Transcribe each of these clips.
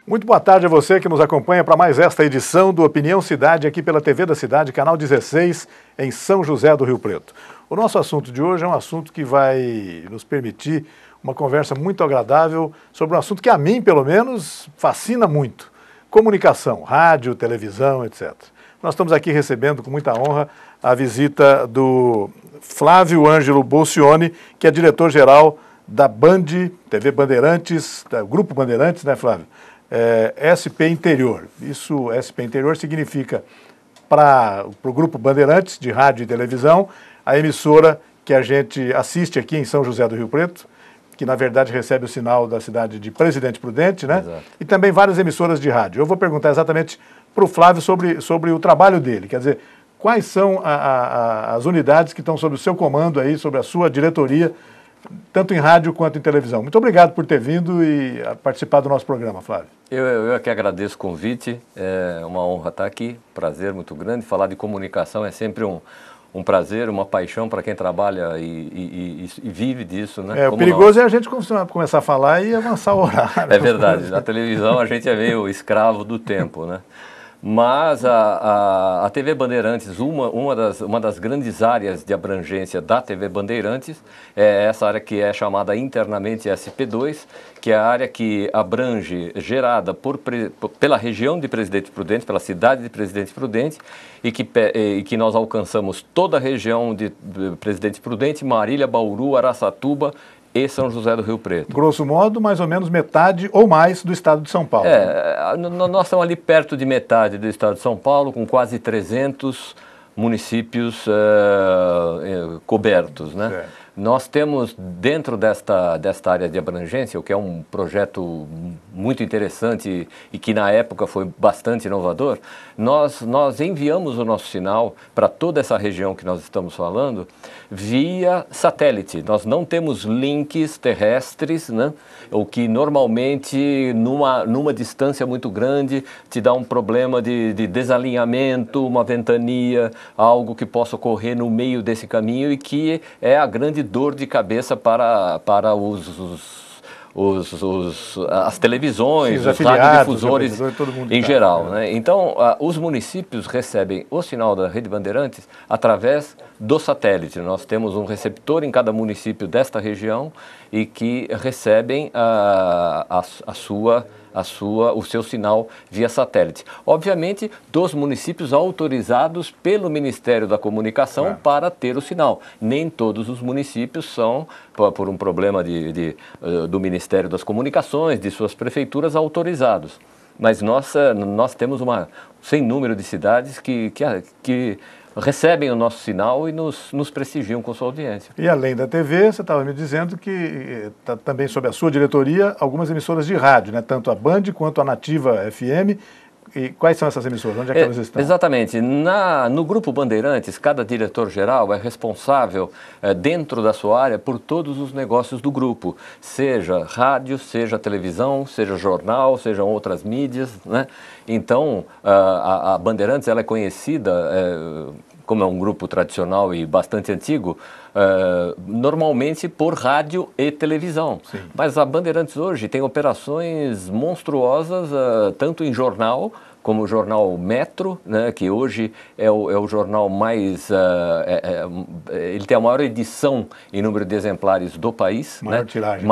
Muito boa tarde a você que nos acompanha para mais esta edição do Opinião Cidade, aqui pela TV da Cidade, canal 16, em São José do Rio Preto. O nosso assunto de hoje é um assunto que vai nos permitir uma conversa muito agradável sobre um assunto que a mim, pelo menos, fascina muito. Comunicação, rádio, televisão, etc. Nós estamos aqui recebendo com muita honra a visita do Flávio Ângelo Bolcioni, que é diretor-geral da Band, TV Bandeirantes, do Grupo Bandeirantes, né, Flávio? SP Interior. Isso, SP Interior, significa para o Grupo Bandeirantes, de rádio e televisão, a emissora que a gente assiste aqui em São José do Rio Preto, que na verdade recebe o sinal da cidade de Presidente Prudente, né? Exato. E também várias emissoras de rádio. Eu vou perguntar exatamente para o Flávio sobre o trabalho dele, quer dizer, quais são as unidades que estão sob o seu comando aí, sobre a sua diretoria, tanto em rádio quanto em televisão. Muito obrigado por ter vindo e participar do nosso programa, Flávio. Eu é que agradeço o convite, é uma honra estar aqui, prazer muito grande. Falar de comunicação é sempre um prazer, uma paixão para quem trabalha e vive disso, né? O perigoso é a gente começar a falar e avançar o horário. É verdade, na televisão a gente é meio escravo do tempo, né? Mas a TV Bandeirantes, uma das grandes áreas de abrangência da TV Bandeirantes é essa área que é chamada internamente SP2, que é a área que abrange, gerada pela região de Presidente Prudente, pela cidade de Presidente Prudente, e que nós alcançamos toda a região de Presidente Prudente, Marília, Bauru, Araçatuba e São José do Rio Preto. Grosso modo, mais ou menos metade ou mais do estado de São Paulo. Nós estamos ali perto de metade do estado de São Paulo, com quase 300 municípios cobertos, né? Certo. Nós temos, dentro desta área de abrangência, o que é um projeto muito interessante e que na época foi bastante inovador, nós enviamos o nosso sinal para toda essa região que nós estamos falando via satélite. Nós não temos links terrestres, né? O que normalmente, numa distância muito grande, te dá um problema de desalinhamento, uma ventania, algo que possa ocorrer no meio desse caminho e que é a grande dor de cabeça para as televisões, os radiodifusores em geral, né? Então, os municípios recebem o sinal da Rede Bandeirantes através do satélite. Nós temos um receptor em cada município desta região e que recebem o seu sinal via satélite. Obviamente, dos municípios autorizados pelo Ministério da Comunicação para ter o sinal. Nem todos os municípios são, por um problema do Ministério das Comunicações, de suas prefeituras, autorizados. Mas nós temos sem número de cidades que recebem o nosso sinal e nos prestigiam com sua audiência. E além da TV, você estava me dizendo que está também sob a sua diretoria algumas emissoras de rádio, né? Tanto a Band quanto a Nativa FM. E quais são essas emissoras? Onde é que elas estão? Exatamente. No Grupo Bandeirantes, cada diretor-geral é responsável, dentro da sua área, por todos os negócios do grupo. Seja rádio, seja televisão, seja jornal, sejam outras mídias, né? Então, a Bandeirantes ela é conhecida, como é um grupo tradicional e bastante antigo, normalmente por rádio e televisão. Sim. Mas a Bandeirantes hoje tem operações monstruosas, tanto em jornal, como o jornal Metro, né, que hoje é o jornal mais... ele tem a maior edição em número de exemplares do país. Maior tiragem.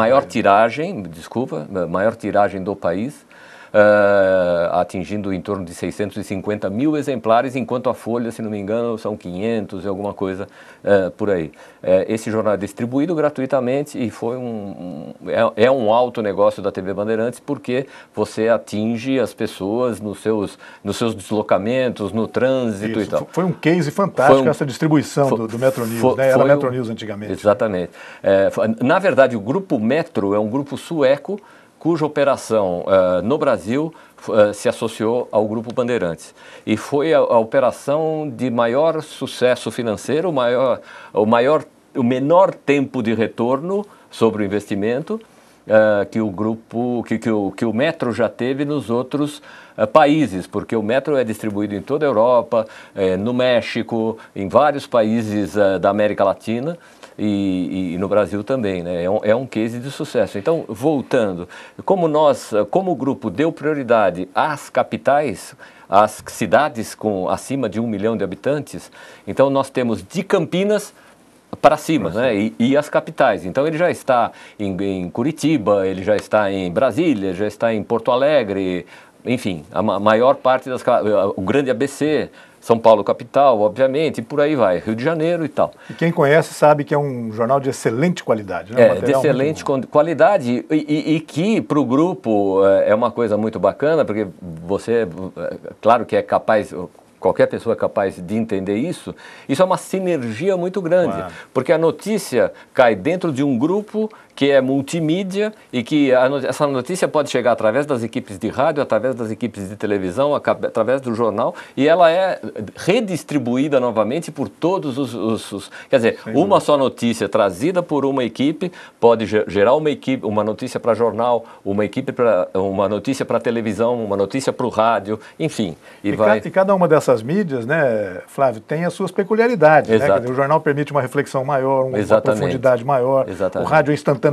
Maior tiragem do país. Atingindo em torno de 650 mil exemplares, enquanto a Folha, se não me engano, são 500 e alguma coisa por aí. Esse jornal é distribuído gratuitamente e foi um alto negócio da TV Bandeirantes, porque você atinge as pessoas nos seus deslocamentos, no trânsito. Isso, e tal. Foi um case fantástico essa distribuição do Metro News, né? Era Metro News antigamente. Exatamente. Na verdade, o Grupo Metro é um grupo sueco cuja operação no Brasil se associou ao Grupo Bandeirantes. E foi a operação de maior sucesso financeiro, o menor tempo de retorno sobre o investimento que o grupo, que o Metro já teve nos outros países, porque o Metro é distribuído em toda a Europa, no México, em vários países da América Latina e no Brasil também, né? É um case de sucesso. Então, voltando, como o grupo deu prioridade às capitais, às cidades com acima de 1 milhão de habitantes, então nós temos de Campinas para cima, né? E as capitais. Então ele já está em Curitiba, ele já está em Brasília, já está em Porto Alegre, enfim, a maior parte o grande ABC, São Paulo capital, obviamente, e por aí vai, Rio de Janeiro e tal. E quem conhece sabe que é um jornal de excelente qualidade, né? De excelente qualidade e que para o grupo é uma coisa muito bacana, porque você, claro que é capaz... Qualquer pessoa é capaz de entender isso. Isso é uma sinergia muito grande, claro. Porque a notícia cai dentro de um grupo que é multimídia e que essa notícia pode chegar através das equipes de rádio, através das equipes de televisão, através do jornal, e ela é redistribuída novamente por todos os quer dizer, uma só notícia trazida por uma equipe pode gerar uma notícia para jornal, uma notícia para televisão, uma notícia para o rádio, enfim. E cada uma dessas mídias, né, Flávio, tem as suas peculiaridades, né? Quer dizer, o jornal permite uma reflexão maior, uma profundidade maior, o rádio é instantaneidade,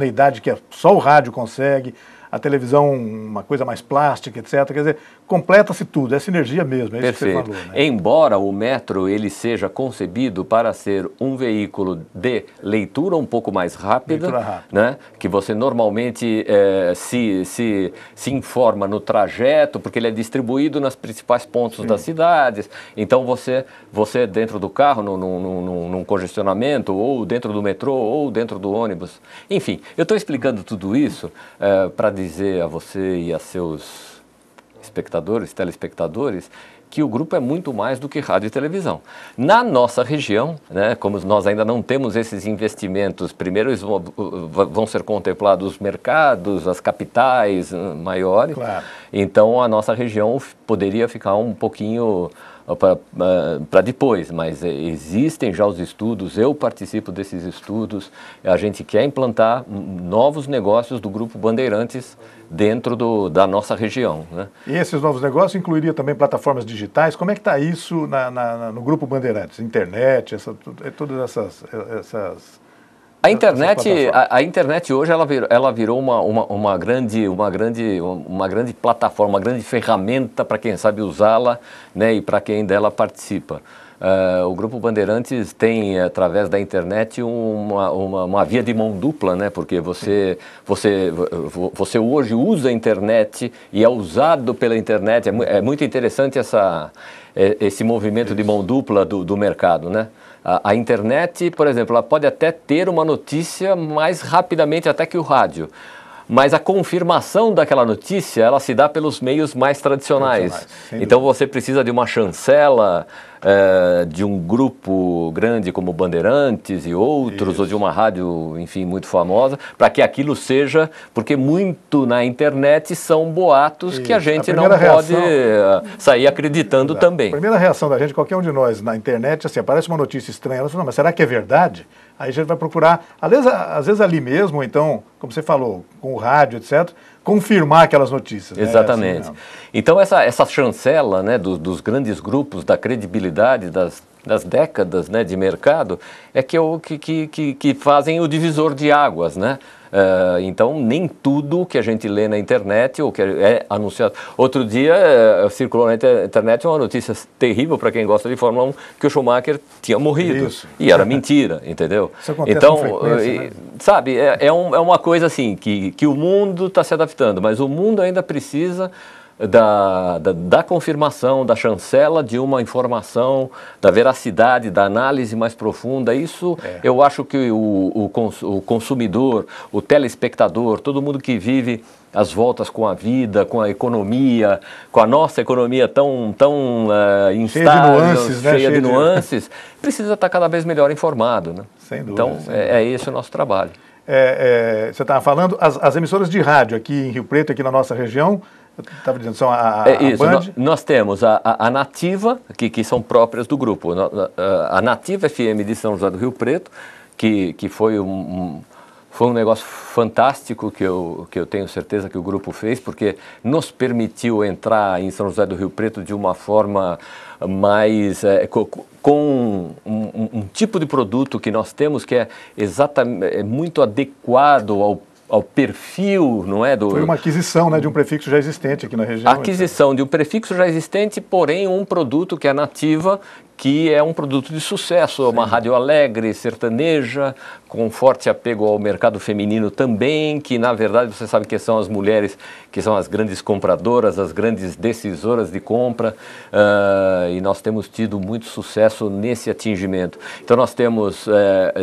que só o rádio consegue, a televisão uma coisa mais plástica, etc. Quer dizer, completa-se tudo, é sinergia mesmo, é isso que você falou, né? Embora o Metro ele seja concebido para ser um veículo de leitura um pouco mais rápida, né? Que você normalmente se informa no trajeto, porque ele é distribuído nas principais pontos das cidades, então você dentro do carro, num congestionamento, ou dentro do metrô, ou dentro do ônibus, enfim, eu estou explicando tudo isso para dizer a você e a seus telespectadores, que o grupo é muito mais do que rádio e televisão. Na nossa região, né, como nós ainda não temos esses investimentos, primeiro vão ser contemplados os mercados, as capitais maiores, claro. Então a nossa região poderia ficar um pouquinho para depois, mas existem já os estudos, eu participo desses estudos, a gente quer implantar novos negócios do Grupo Bandeirantes dentro da nossa região, né? E esses novos negócios incluiria também plataformas digitais? Como é que está isso no Grupo Bandeirantes? Internet, todas essas... A internet hoje ela virou uma grande plataforma, uma grande ferramenta para quem sabe usá-la, né, e para quem dela participa. O Grupo Bandeirantes tem, através da internet, uma via de mão dupla, né? Porque você hoje usa a internet e é usado pela internet. É muito interessante esse movimento de mão dupla do mercado, né? A internet, por exemplo, ela pode até ter uma notícia mais rapidamente até que o rádio. Mas a confirmação daquela notícia, ela se dá pelos meios mais tradicionais. Então você precisa de uma chancela, de um grupo grande como Bandeirantes e outros, ou de uma rádio, enfim, muito famosa, para que aquilo seja, porque muito na internet são boatos que a gente não pode sair acreditando também. A primeira reação da gente, qualquer um de nós na internet, assim, aparece uma notícia estranha, ela fala, não, mas será que é verdade? Aí a gente vai procurar, às vezes ali mesmo, ou então, como você falou, com o rádio, etc., confirmar aquelas notícias. Exatamente. Né? Assim, então essa chancela, né, dos grandes grupos, da credibilidade, das décadas, né, de mercado, é que fazem o divisor de águas, né? Então, nem tudo que a gente lê na internet ou que é anunciado. Outro dia, circulou na internet uma notícia terrível para quem gosta de Fórmula 1, que o Schumacher tinha morrido. Isso. E era mentira, entendeu? Isso acontece com frequência, né? Sabe, é uma coisa assim, que o mundo está se adaptando, mas o mundo ainda precisa da confirmação, da chancela de uma informação, da veracidade, da análise mais profunda. Isso eu acho que o consumidor, o telespectador, todo mundo que vive as voltas com a vida, com a economia, com a nossa economia tão instável, cheia de nuances, precisa estar cada vez melhor informado, né? Sem dúvida. Então, é esse o nosso trabalho. Você estava falando, as emissoras de rádio aqui em Rio Preto, aqui na nossa região, estava dizendo, são a Band? Nós temos a Nativa, que são próprias do grupo. A Nativa FM de São José do Rio Preto, que foi Foi um negócio fantástico que eu tenho certeza que o grupo fez, porque nos permitiu entrar em São José do Rio Preto de uma forma mais com um tipo de produto que nós temos que é exatamente muito adequado ao perfil, não é? Foi uma aquisição, né, de um prefixo já existente aqui na região. Aquisição de um prefixo já existente, porém um produto que é Nativa, que é um produto de sucesso, uma rádio alegre, sertaneja, com forte apego ao mercado feminino também, que na verdade você sabe que são as mulheres que são as grandes compradoras, as grandes decisoras de compra, e nós temos tido muito sucesso nesse atingimento. Então nós temos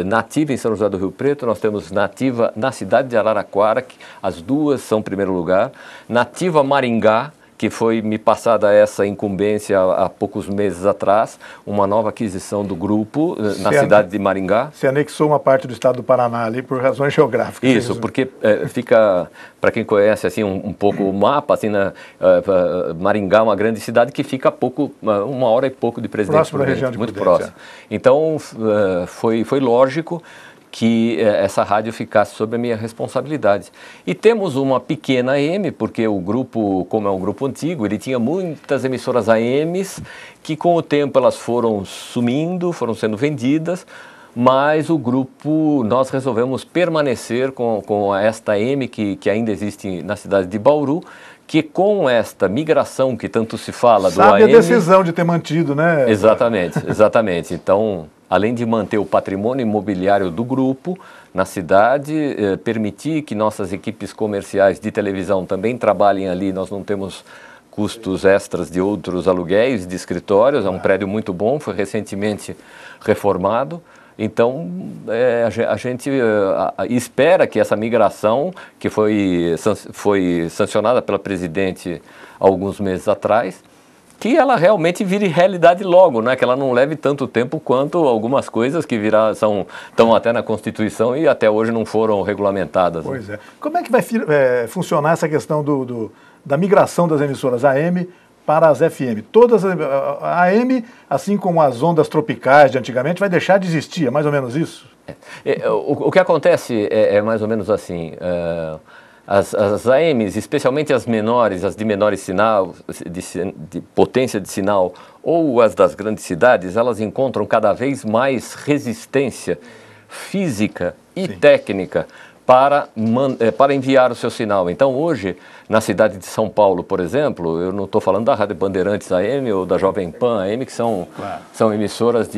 Nativa em São José do Rio Preto, nós temos Nativa na cidade de Araraquara, que as duas são em primeiro lugar, Nativa Maringá, que foi me passada essa incumbência há poucos meses atrás, uma nova aquisição do grupo na cidade de Maringá. Você anexou uma parte do estado do Paraná ali por razões geográficas. Isso, porque fica, para quem conhece assim um pouco o mapa, assim, Maringá é uma grande cidade que fica a pouco, 1 hora e pouco de Presidente Prudente, da região de muito Prudente, próximo. Então foi lógico que essa rádio ficasse sob a minha responsabilidade. E temos uma pequena AM, porque o grupo, como é um grupo antigo, ele tinha muitas emissoras AMs, que com o tempo elas foram sumindo, foram sendo vendidas, mas o grupo, nós resolvemos permanecer com esta AM que ainda existe na cidade de Bauru, que com esta migração que tanto se fala do AM... Sabe a decisão de ter mantido, né? Exatamente, exatamente. Então, além de manter o patrimônio imobiliário do grupo na cidade, permitir que nossas equipes comerciais de televisão também trabalhem ali, nós não temos custos extras de outros aluguéis de escritórios, é um prédio muito bom, foi recentemente reformado. Então, a gente espera que essa migração, que foi sancionada pela presidente há alguns meses atrás, que ela realmente vire realidade logo, né? Que ela não leve tanto tempo quanto algumas coisas que estão até na Constituição e até hoje não foram regulamentadas. Pois é. Como é que vai funcionar essa questão da migração das emissoras AM para as FM? Todas a AM, assim como as ondas tropicais de antigamente, vai deixar de existir, é mais ou menos isso? O que acontece é mais ou menos assim, as AMs, especialmente as menores, as de menor sinal, de potência de sinal, ou as das grandes cidades, elas encontram cada vez mais resistência física e técnica para enviar o seu sinal. Então, hoje, na cidade de São Paulo, por exemplo, eu não estou falando da Rádio Bandeirantes AM ou da Jovem Pan AM, que são emissoras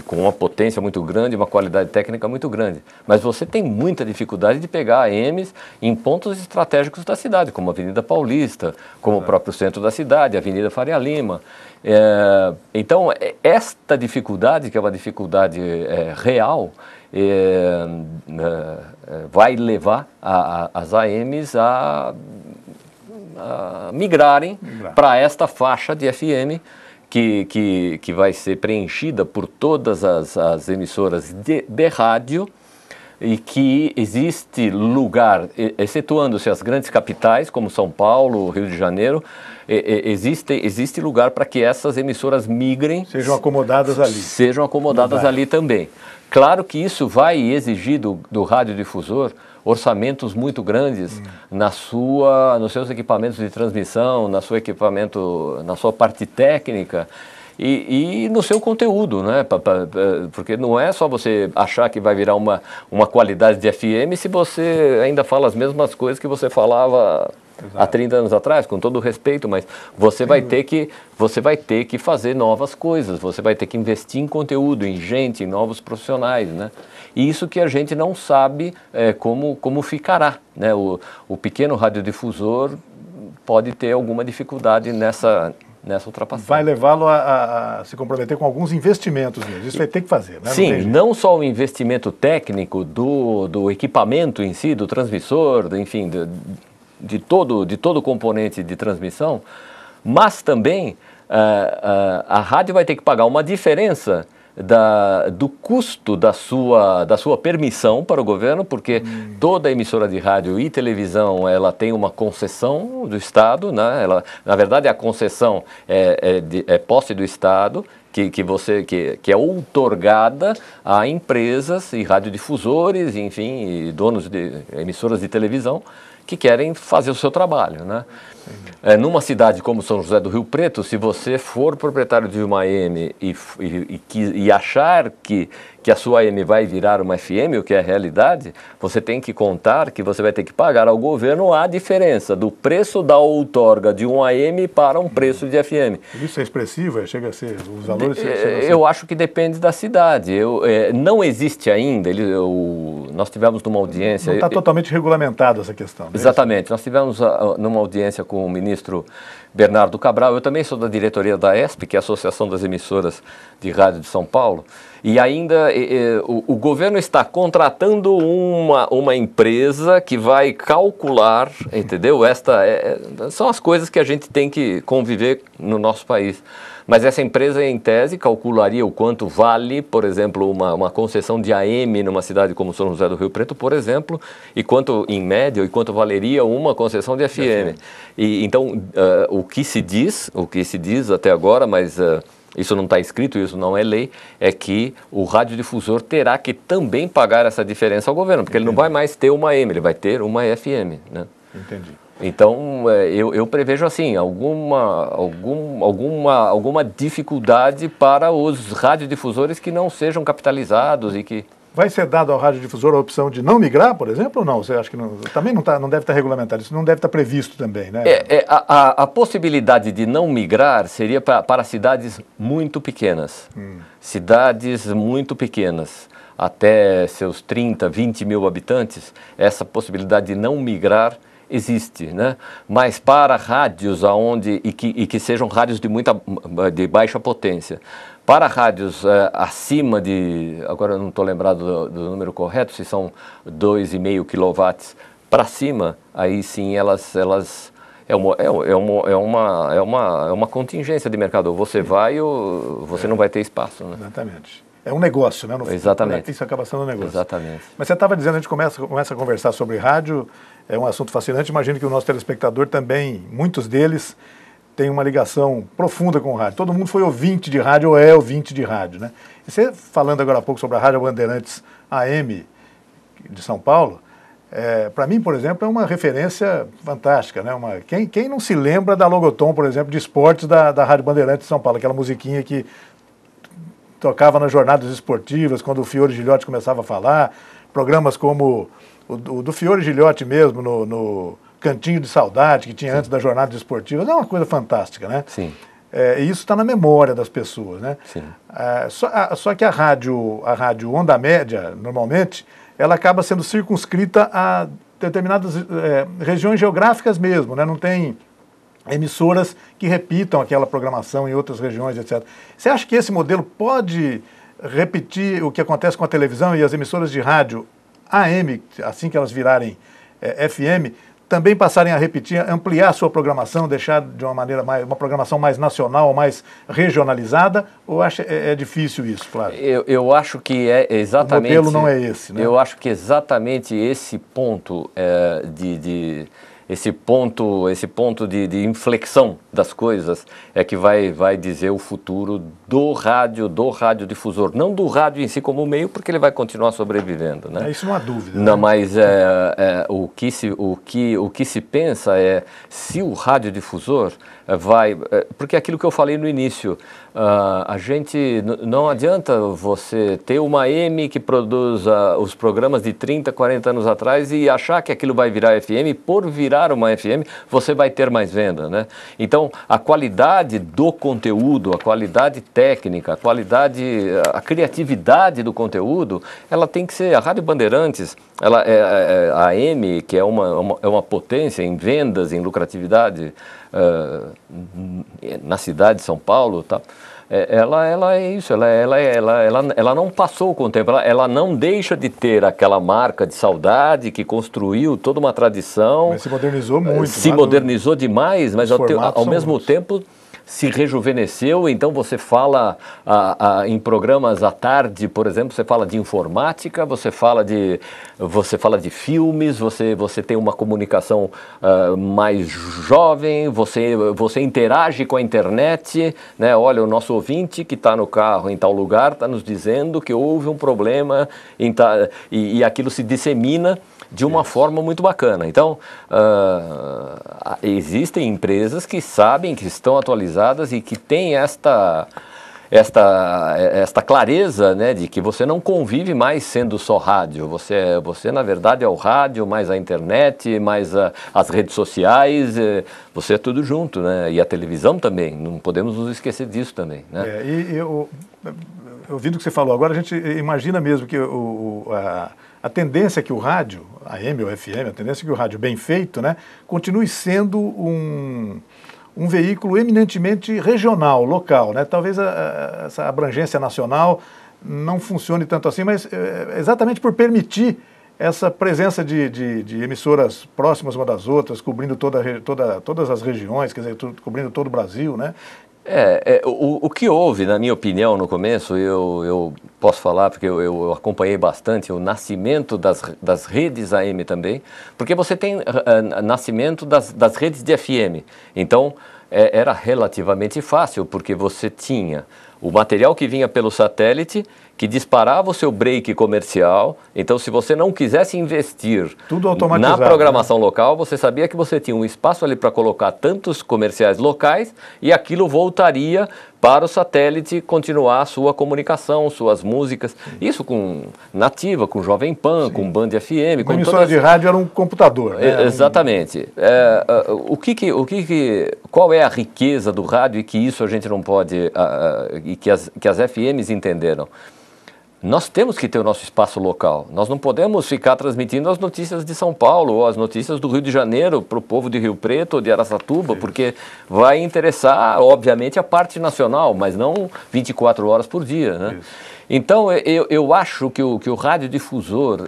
com uma potência muito grande, uma qualidade técnica muito grande. Mas você tem muita dificuldade de pegar AMs em pontos estratégicos da cidade, como a Avenida Paulista, como o próprio centro da cidade, a Avenida Faria Lima. Então, esta dificuldade, que é uma dificuldade real, vai levar as AMs a migrarem para esta faixa de FM que vai ser preenchida por todas as emissoras de rádio e que existe lugar, excetuando-se as grandes capitais como São Paulo, Rio de Janeiro, existe lugar para que essas emissoras migrem. Sejam acomodadas ali. Sejam acomodadas ali também. Claro que isso vai exigir do radiodifusor orçamentos muito grandes nos seus equipamentos de transmissão, na sua parte técnica e no seu conteúdo, né? Porque não é só você achar que vai virar uma qualidade de FM se você ainda fala as mesmas coisas que você falava há 30 anos atrás, com todo o respeito, mas você vai ter que fazer novas coisas, você vai ter que investir em conteúdo, em gente, em novos profissionais, né? E isso que a gente não sabe como ficará, né? O pequeno radiodifusor pode ter alguma dificuldade nessa ultrapassagem. Vai levá-lo a se comprometer com alguns investimentos mesmo. Isso vai ter que fazer, né? Sim, não só o investimento técnico do equipamento em si, do transmissor, enfim, de todo o componente de transmissão, mas também a rádio vai ter que pagar uma diferença do custo da sua permissão para o governo, porque toda emissora de rádio e televisão ela tem uma concessão do Estado, né? Na verdade, a concessão é posse do Estado que é outorgada a empresas e radiodifusores, enfim, e donos de emissoras de televisão que querem fazer o seu trabalho, né? Numa cidade como São José do Rio Preto, se você for proprietário de uma AM e achar que a sua AM vai virar uma FM, o que é a realidade, você tem que contar que você vai ter que pagar ao governo a diferença do preço da outorga de um AM para um preço de FM. Isso é expressivo? Chega a ser, os valores Eu acho que depende da cidade. Não existe ainda, nós tivemos numa audiência... Não está totalmente regulamentado essa questão, né? Exatamente. Nós tivemos numa audiência com o ministro Bernardo Cabral. Eu também sou da diretoria da ESP, que é a Associação das Emissoras de Rádio de São Paulo, e ainda o governo está contratando uma empresa que vai calcular, entendeu? São as coisas que a gente tem que conviver no nosso país. Mas essa empresa, em tese, calcularia o quanto vale, por exemplo, uma concessão de AM numa cidade como São José do Rio Preto, por exemplo, e quanto, em média, e quanto valeria uma concessão de FM. E, então, o que se diz até agora, mas isso não está escrito, isso não é lei, é que o radiodifusor terá que também pagar essa diferença ao governo, porque ele não vai mais ter uma AM, ele vai ter uma FM, né? Entendi. Então, eu prevejo assim, alguma dificuldade para os radiodifusores que não sejam capitalizados e que... Vai ser dado ao radiodifusor a opção de não migrar, por exemplo, ou não? Você acha que também não deve estar regulamentado, isso não deve estar previsto também, né? A possibilidade de não migrar seria para cidades muito pequenas. Cidades muito pequenas, até seus 30, 20 mil habitantes, essa possibilidade de não migrar existe, né? Mas para rádios que sejam rádios de baixa potência, para rádios acima de, agora eu não estou lembrado do número correto, se são 2,5 kW para cima, aí sim elas é uma contingência de mercado. Ou você vai ou você não vai ter espaço, né? Exatamente. É um negócio, né? Exatamente. Isso acaba sendo um negócio. Exatamente. Mas você estava dizendo, a gente começa a conversar sobre rádio, é um assunto fascinante. Imagino que o nosso telespectador também, muitos deles, têm uma ligação profunda com o rádio. Todo mundo foi ouvinte de rádio ou é ouvinte de rádio, né? E você, falando agora há pouco sobre a Rádio Bandeirantes AM de São Paulo, para mim, por exemplo, é uma referência fantástica, né? Quem não se lembra da logotom, por exemplo, de esportes da Rádio Bandeirantes de São Paulo, aquela musiquinha que tocava nas jornadas esportivas, quando o Fiore Gilhote começava a falar, programas como o do Fiore Gilhote mesmo, no Cantinho de Saudade, que tinha antes das jornadas esportivas, é uma coisa fantástica, né? Sim. E isso está na memória das pessoas, né? Sim. Só que a rádio onda média, normalmente, ela acaba sendo circunscrita a determinadas regiões geográficas mesmo, né? Não tem emissoras que repitam aquela programação em outras regiões, etc. Você acha que esse modelo pode repetir o que acontece com a televisão e as emissoras de rádio AM, assim que elas virarem FM, também passarem a repetir, ampliar a sua programação, deixar de uma programação mais nacional, mais regionalizada, ou acha é difícil isso, Flávio? Eu acho que é exatamente... O modelo não é esse, né? Eu acho que exatamente esse ponto esse ponto de inflexão das coisas é que vai dizer o futuro do radiodifusor, não do rádio em si como meio, porque ele vai continuar sobrevivendo, né? Isso não há dúvida. Não, né? Mas o que se pensa é se o radiodifusor vai... porque é aquilo que eu falei no início, a gente não adianta você ter uma AM que produz os programas de 30, 40 anos atrás e achar que aquilo vai virar FM. Por virar uma FM, você vai ter mais venda, né? Então, a qualidade do conteúdo, a qualidade técnica, a criatividade do conteúdo, ela tem que ser... A Rádio Bandeirantes, a AM, que é uma potência em vendas, em lucratividade, na cidade de São Paulo, tá? Ela é isso, ela não passou com o tempo, ela não deixa de ter aquela marca de saudade que construiu toda uma tradição. Mas se modernizou muito. Se modernizou demais, mas ao mesmo tempo se rejuvenesceu, então você fala em programas à tarde, por exemplo, você fala de informática, você fala de filmes, você tem uma comunicação mais jovem, você interage com a internet, né? Olha, o nosso ouvinte que está no carro em tal lugar está nos dizendo que houve um problema e aquilo se dissemina de uma forma muito bacana. Então, existem empresas que sabem, que estão atualizadas e que têm esta clareza, né, de que você não convive mais sendo só rádio. Você na verdade, é o rádio, mais a internet, mais as redes sociais, você é tudo junto, né? E a televisão também, não podemos nos esquecer disso também, né? Ouvindo o que você falou agora, a gente imagina mesmo que a tendência é que o rádio, AM ou FM, a tendência é que o rádio bem feito, né, continue sendo um veículo eminentemente regional, local, né? Talvez essa abrangência nacional não funcione tanto assim, mas exatamente por permitir essa presença de emissoras próximas uma das outras, cobrindo todas as regiões, quer dizer, cobrindo todo o Brasil, né? O que houve, na minha opinião, no começo, eu posso falar, porque eu acompanhei bastante o nascimento das redes AM também, porque você tem nascimento das redes de FM. Então, era relativamente fácil, porque você tinha o material que vinha pelo satélite, que disparava o seu break comercial. Então, se você não quisesse investir na programação, né, local, você sabia que você tinha um espaço ali para colocar tantos comerciais locais e aquilo voltaria para o satélite continuar a sua comunicação, suas músicas. Isso com Nativa, com Jovem Pan, sim, com Band FM. Uma emissora de rádio era um computador, né? Exatamente. Qual é a riqueza do rádio e que isso a gente não pode, e que as FMs entenderam? Nós temos que ter o nosso espaço local. Nós não podemos ficar transmitindo as notícias de São Paulo ou as notícias do Rio de Janeiro para o povo de Rio Preto ou de Araçatuba, porque vai interessar, obviamente, a parte nacional, mas não 24 horas por dia, né? Então, eu acho que o radiodifusor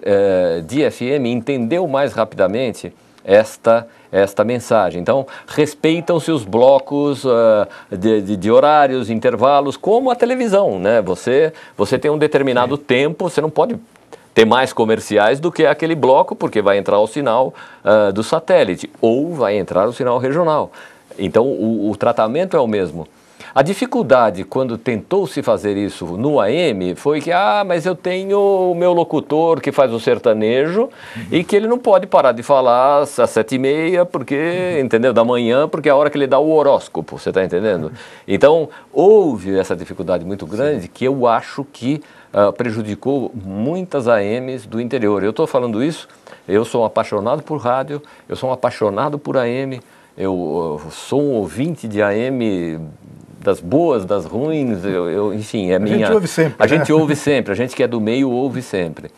de FM entendeu mais rapidamente esta mensagem. Então, respeitam-se os blocos de horários, intervalos, como a televisão, né? Você tem um determinado tempo, você não pode ter mais comerciais do que aquele bloco, porque vai entrar o sinal do satélite, ou vai entrar o sinal regional. Então, o tratamento é o mesmo. A dificuldade, quando tentou-se fazer isso no AM, foi que, mas eu tenho o meu locutor que faz o sertanejo e que ele não pode parar de falar às 7h30, porque, entendeu? Da manhã, porque é a hora que ele dá o horóscopo, você está entendendo? Então, houve essa dificuldade muito grande, que eu acho que prejudicou muitas AMs do interior. Eu estou falando isso, eu sou um apaixonado por rádio, eu sou um apaixonado por AM, eu sou um ouvinte de AM das boas, das ruins, enfim, é minha... A gente ouve sempre. A gente ouve sempre, a gente que é do meio ouve sempre.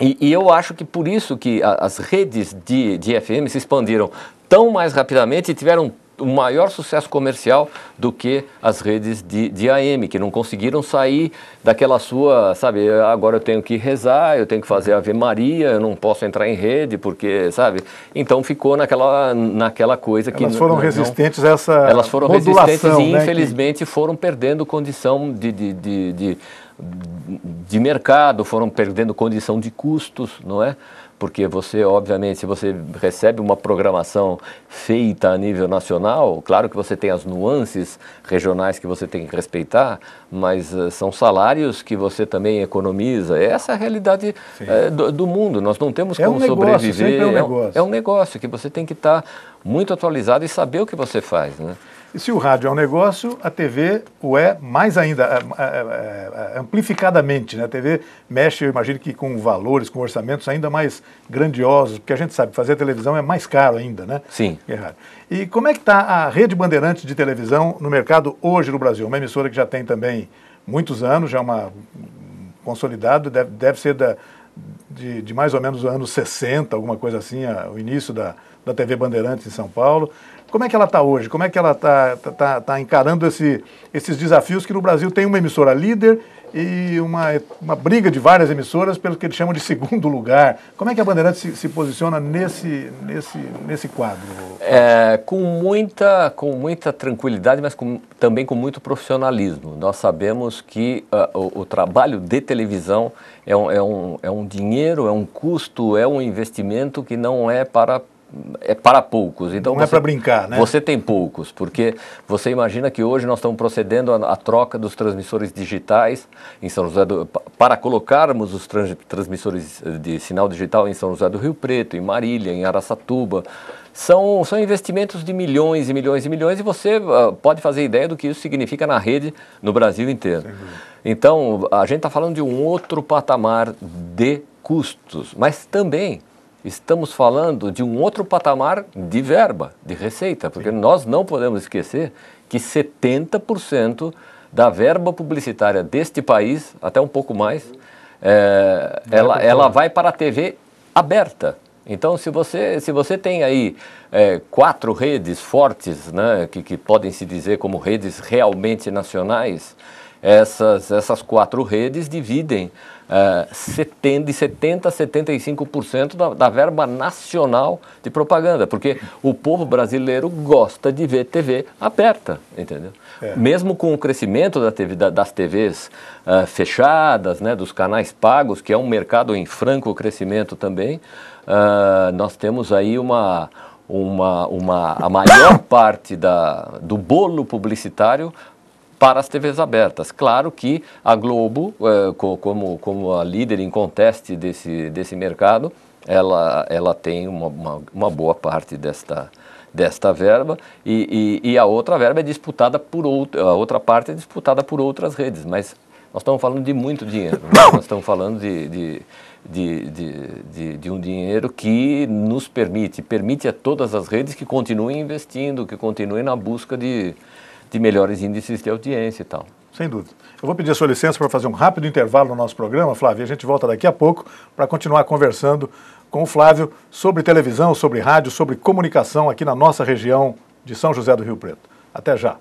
E eu acho que por isso que as redes de FM se expandiram tão mais rapidamente e tiveram um maior sucesso comercial do que as redes de AM, que não conseguiram sair daquela sua, sabe, agora eu tenho que rezar, eu tenho que fazer Ave Maria, eu não posso entrar em rede, porque, sabe, então ficou naquela coisa que... Elas foram resistentes a essa Elas foram modulação, resistentes e, né, infelizmente, foram perdendo condição de mercado, foram perdendo condição de custos, não é? Porque você, obviamente, se você recebe uma programação feita a nível nacional, claro que você tem as nuances regionais que você tem que respeitar, mas são salários que você também economiza. Essa é a realidade do mundo. Nós não temos como sobreviver. Sempre é um negócio. É um negócio que você tem que estar muito atualizado e saber o que você faz, né? E se o rádio é um negócio, a TV o é mais ainda, amplificadamente, né? A TV mexe, eu imagino que com valores, com orçamentos ainda mais grandiosos, porque a gente sabe que fazer televisão é mais caro ainda, né? Sim. E como é que está a Rede Bandeirantes de televisão no mercado hoje no Brasil? Uma emissora que já tem também muitos anos, já é uma consolidado, deve ser de mais ou menos os anos 60, alguma coisa assim, o início da TV Bandeirantes em São Paulo. Como é que ela está hoje? Como é que ela está encarando esses desafios que no Brasil tem uma emissora líder e uma briga de várias emissoras pelo que eles chamam de segundo lugar? Como é que a Bandeirantes se posiciona nesse quadro? Com muita tranquilidade, mas também com muito profissionalismo. Nós sabemos que o trabalho de televisão é um dinheiro, é um custo, é um investimento que não é para poucos. Então, não é para brincar, né? Você tem poucos, porque você imagina que hoje nós estamos procedendo à troca dos transmissores digitais em São José para colocarmos os transmissores de sinal digital em São José do Rio Preto, em Marília, em Araçatuba. São investimentos de milhões e milhões e milhões, e você pode fazer ideia do que isso significa na rede no Brasil inteiro. Então, a gente está falando de um outro patamar de custos, mas também estamos falando de um outro patamar de verba, de receita, porque nós não podemos esquecer que 70% da verba publicitária deste país, até um pouco mais, ela vai para a TV aberta. Então, se você tem aí 4 redes fortes, né, que podem se dizer como redes realmente nacionais, essas 4 redes dividem de 70% a 75% da verba nacional de propaganda, porque o povo brasileiro gosta de ver TV aberta, entendeu? Mesmo com o crescimento das TVs fechadas, né, dos canais pagos, que é um mercado em franco crescimento também, nós temos aí a maior parte do bolo publicitário para as TVs abertas. Claro que a Globo, como a líder em conteste desse mercado, ela tem uma boa parte desta verba e a outra verba é disputada a outra parte é disputada por outras redes, mas nós estamos falando de muito dinheiro, né? Nós estamos falando de um dinheiro que nos permite a todas as redes que continuem investindo, que continuem na busca de melhores índices de audiência e tal. Sem dúvida. Eu vou pedir a sua licença para fazer um rápido intervalo no nosso programa, Flávio, e a gente volta daqui a pouco para continuar conversando com o Flávio sobre televisão, sobre rádio, sobre comunicação aqui na nossa região de São José do Rio Preto. Até já.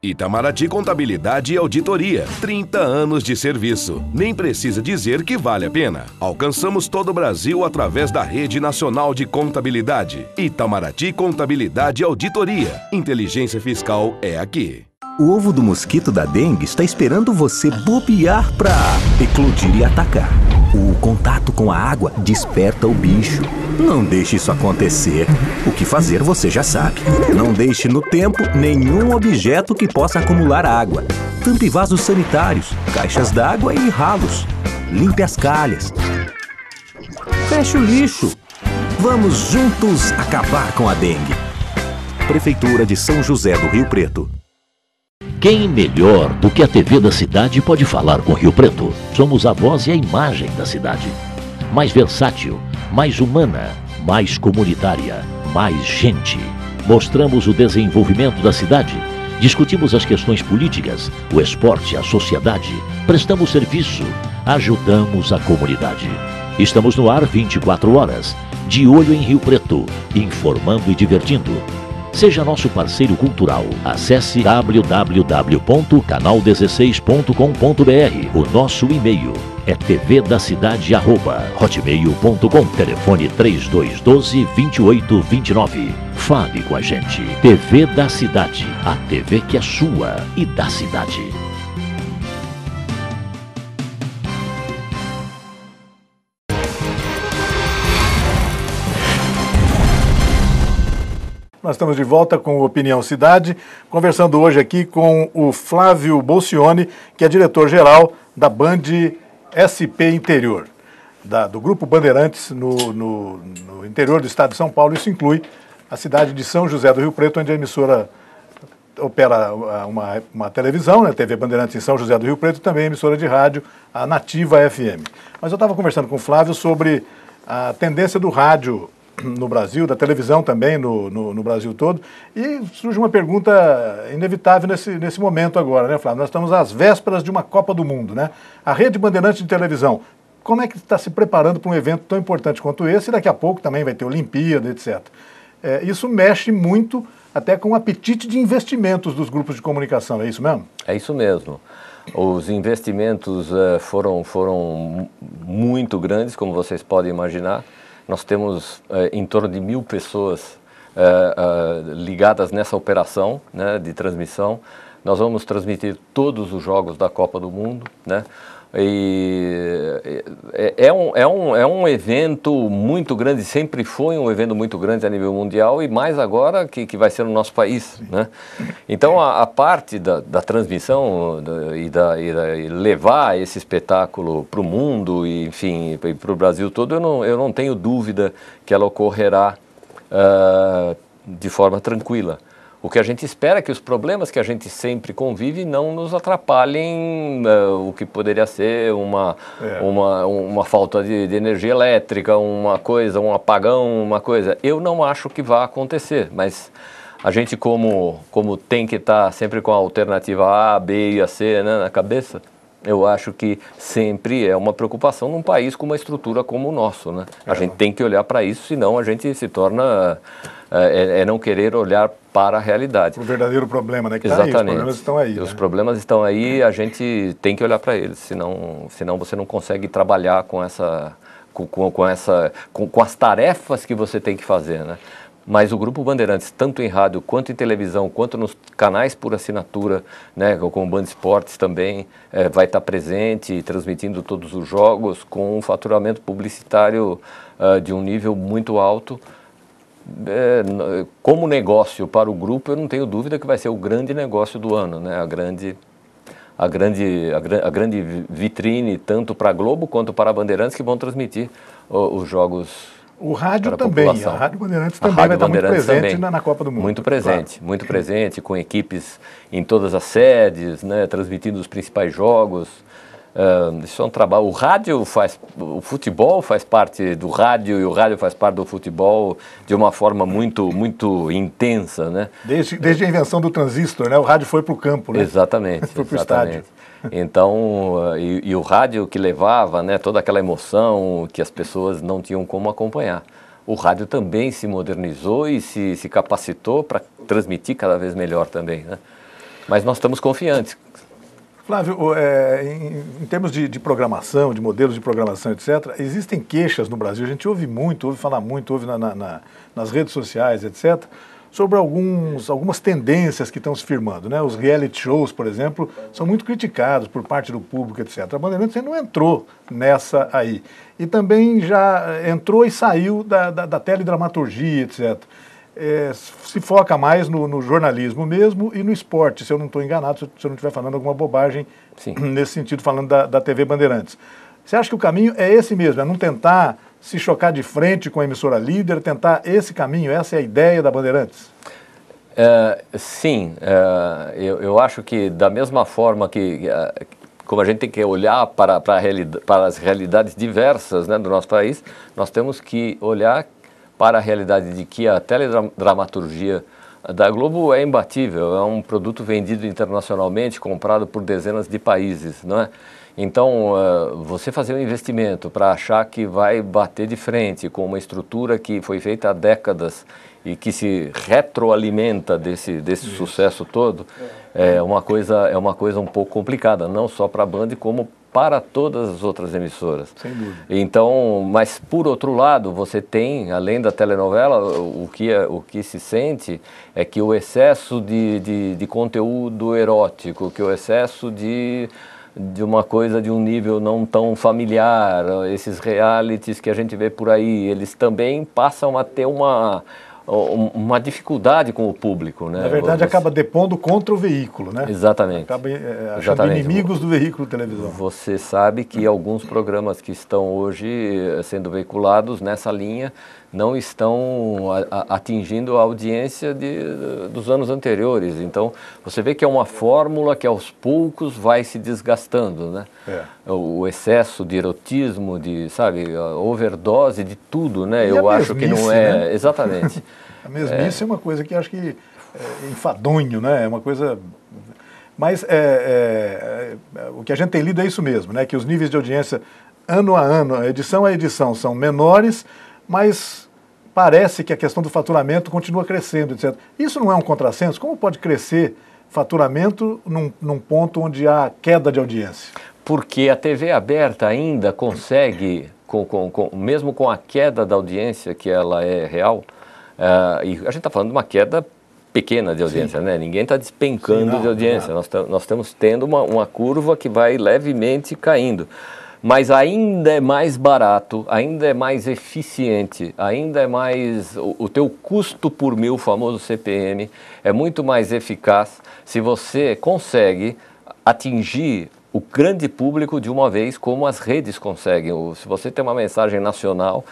Itamaraty Contabilidade e Auditoria. 30 anos de serviço. Nem precisa dizer que vale a pena. Alcançamos todo o Brasil através da Rede Nacional de Contabilidade. Itamaraty Contabilidade e Auditoria. Inteligência fiscal é aqui. O ovo do mosquito da dengue está esperando você bobear para eclodir e atacar. O contato com a água desperta o bicho. Não deixe isso acontecer. O que fazer você já sabe. Não deixe no tempo nenhum objeto que possa acumular água. Tampe vasos sanitários, caixas d'água e ralos. Limpe as calhas. Feche o lixo. Vamos juntos acabar com a dengue. Prefeitura de São José do Rio Preto. Quem melhor do que a TV da cidade pode falar com Rio Preto? Somos a voz e a imagem da cidade. Mais versátil, mais humana, mais comunitária, mais gente. Mostramos o desenvolvimento da cidade. Discutimos as questões políticas, o esporte, a sociedade. Prestamos serviço. Ajudamos a comunidade. Estamos no ar 24 horas. De olho em Rio Preto. Informando e divertindo. Seja nosso parceiro cultural. Acesse www.canal16.com.br. O nosso e-mail é tvdacidade@hotmail.com. Telefone 3212-2829. Fale com a gente. TV da Cidade. A TV que é sua e da cidade. Nós estamos de volta com o Opinião Cidade, conversando hoje aqui com o Flávio Bolcioni, que é diretor-geral da Band SP Interior, do Grupo Bandeirantes no interior do estado de São Paulo. Isso inclui a cidade de São José do Rio Preto, onde a emissora opera uma televisão, né, TV Bandeirantes em São José do Rio Preto, e também a emissora de rádio, a Nativa FM. Mas eu estava conversando com o Flávio sobre a tendência do rádio no Brasil, da televisão também no Brasil todo, e surge uma pergunta inevitável nesse momento agora, né, Flávio? Nós estamos às vésperas de uma Copa do Mundo, né? A Rede Bandeirantes de televisão como é que está se preparando para um evento tão importante quanto esse, e daqui a pouco também vai ter Olimpíada, etc. Isso mexe muito até com o apetite de investimentos dos grupos de comunicação, é isso mesmo? É isso mesmo. Os investimentos foram muito grandes, como vocês podem imaginar. Nós temos em torno de 1.000 pessoas ligadas nessa operação, né, de transmissão. Nós vamos transmitir todos os jogos da Copa do Mundo, né? E é um evento muito grande, sempre foi um evento muito grande a nível mundial e mais agora que vai ser no nosso país, né? Então a parte da transmissão e levar esse espetáculo para o mundo e, enfim, para o Brasil todo, eu não tenho dúvida que ela ocorrerá de forma tranquila. O que a gente espera é que os problemas que a gente sempre convive não nos atrapalhem o que poderia ser uma falta de energia elétrica, uma coisa, um apagão, uma coisa. Eu não acho que vá acontecer, mas a gente como tem que estar sempre com a alternativa A, B e a C, né, na cabeça, eu acho que sempre é uma preocupação num país com uma estrutura como o nosso, né? A gente tem que olhar para isso, senão a gente se torna... não querer olhar para a realidade. O verdadeiro problema, né? Que exatamente. Tá aí, os problemas estão aí. Os problemas estão aí, a gente tem que olhar para eles, senão você não consegue trabalhar com as tarefas que você tem que fazer, né? Mas o Grupo Bandeirantes, tanto em rádio, quanto em televisão, quanto nos canais por assinatura, né, como Band Esportes também, vai estar presente, transmitindo todos os jogos, com um faturamento publicitário de um nível muito alto. Como negócio para o grupo, eu não tenho dúvida que vai ser o grande negócio do ano, né? A grande vitrine, tanto para a Globo quanto para a Bandeirantes, que vão transmitir os jogos. O rádio também, a Rádio Bandeirantes também vai estar muito presente na Copa do Mundo. Muito presente, claro. Muito presente, com equipes em todas as sedes, né, transmitindo os principais jogos. Isso é um trabalho. O futebol faz parte do rádio e o rádio faz parte do futebol de uma forma muito, muito intensa, né? Desde a invenção do transistor, né? O rádio foi para o campo, né? Exatamente. Foi para o estádio. Então, e o rádio que levava, né, toda aquela emoção que as pessoas não tinham como acompanhar. O rádio também se modernizou e se capacitou para transmitir cada vez melhor também, né? Mas nós estamos confiantes. Flávio, em termos de programação, de modelos de programação, etc., existem queixas no Brasil, a gente ouve falar muito, ouve nas redes sociais, etc., sobre algumas tendências que estão se firmando, né? Os reality shows, por exemplo, são muito criticados por parte do público, etc. A Bandeirantes não entrou nessa aí. E também já entrou e saiu da teledramaturgia, etc. Se foca mais no jornalismo mesmo e no esporte, se eu não estou enganado, se eu não estiver falando alguma bobagem. Sim. Nesse sentido, falando da TV Bandeirantes. Você acha que o caminho é esse mesmo, é não tentar se chocar de frente com a emissora líder, tentar esse caminho, essa é a ideia da Bandeirantes? Sim, eu acho que da mesma forma que como a gente tem que olhar para as realidades diversas, né, do nosso país, nós temos que olhar para a realidade de que a teledramaturgia da Globo é imbatível, é um produto vendido internacionalmente, comprado por dezenas de países, não é? Então, você fazer um investimento para achar que vai bater de frente com uma estrutura que foi feita há décadas e que se retroalimenta desse sucesso todo, é uma coisa um pouco complicada, não só para a Band, como para todas as outras emissoras. Sem dúvida. Então, mas por outro lado, você tem, além da telenovela, o que se sente é que o excesso de conteúdo erótico, que o excesso de uma coisa de um nível não tão familiar, esses realities que a gente vê por aí, eles também passam a ter uma dificuldade com o público, né? Na verdade, acaba depondo contra o veículo, né? Exatamente. Acaba achando inimigos do veículo de televisão. Você sabe que alguns programas que estão hoje sendo veiculados nessa linha não estão atingindo a audiência dos anos anteriores. Então, você vê que é uma fórmula que aos poucos vai se desgastando, né? O excesso de erotismo, a overdose de tudo, né? Eu acho que não é... Né? Exatamente. A mesmice é uma coisa que acho que é enfadonho, né? É uma coisa... Mas o que a gente tem lido é isso mesmo, né? Que os níveis de audiência ano a ano, edição a edição, são menores, mas parece que a questão do faturamento continua crescendo, etc. Isso não é um contrassenso? Como pode crescer faturamento num ponto onde há queda de audiência? Porque a TV aberta ainda consegue, mesmo com a queda da audiência, que ela é real, e a gente está falando de uma queda pequena de audiência, né? Ninguém está despencando de audiência. Nós estamos tendo uma curva que vai levemente caindo. Mas ainda é mais barato, ainda é mais eficiente, ainda é mais... O teu custo por mil, o famoso CPM, é muito mais eficaz se você consegue atingir o grande público de uma vez, como as redes conseguem. Se você tem uma mensagem nacional,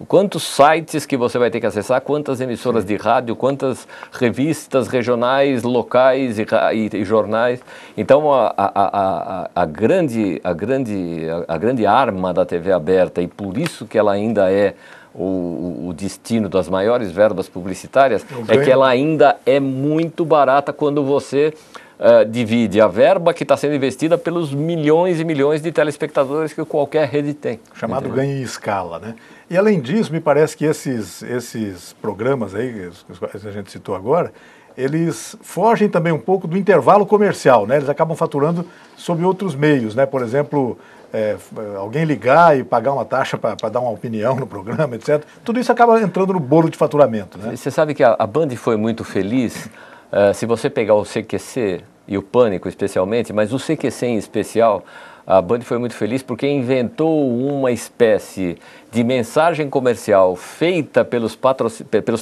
quantos sites que você vai ter que acessar, quantas emissoras de rádio, quantas revistas regionais, locais e jornais. Então, a grande arma da TV aberta, e por isso que ela ainda é o destino das maiores verbas publicitárias, é que ela ainda é muito barata quando você... divide a verba que está sendo investida pelos milhões e milhões de telespectadores que qualquer rede tem. Chamado ganho em escala, né? E além disso, me parece que esses programas aí, que a gente citou agora, eles fogem também um pouco do intervalo comercial, né? Eles acabam faturando sob outros meios, né? Por exemplo, alguém ligar e pagar uma taxa para dar uma opinião no programa, etc. Tudo isso acaba entrando no bolo de faturamento, né? Você sabe que a Band foi muito feliz. Se você pegar o CQC e o Pânico especialmente, mas o CQC em especial, a Band foi muito feliz porque inventou uma espécie de mensagem comercial feita pelos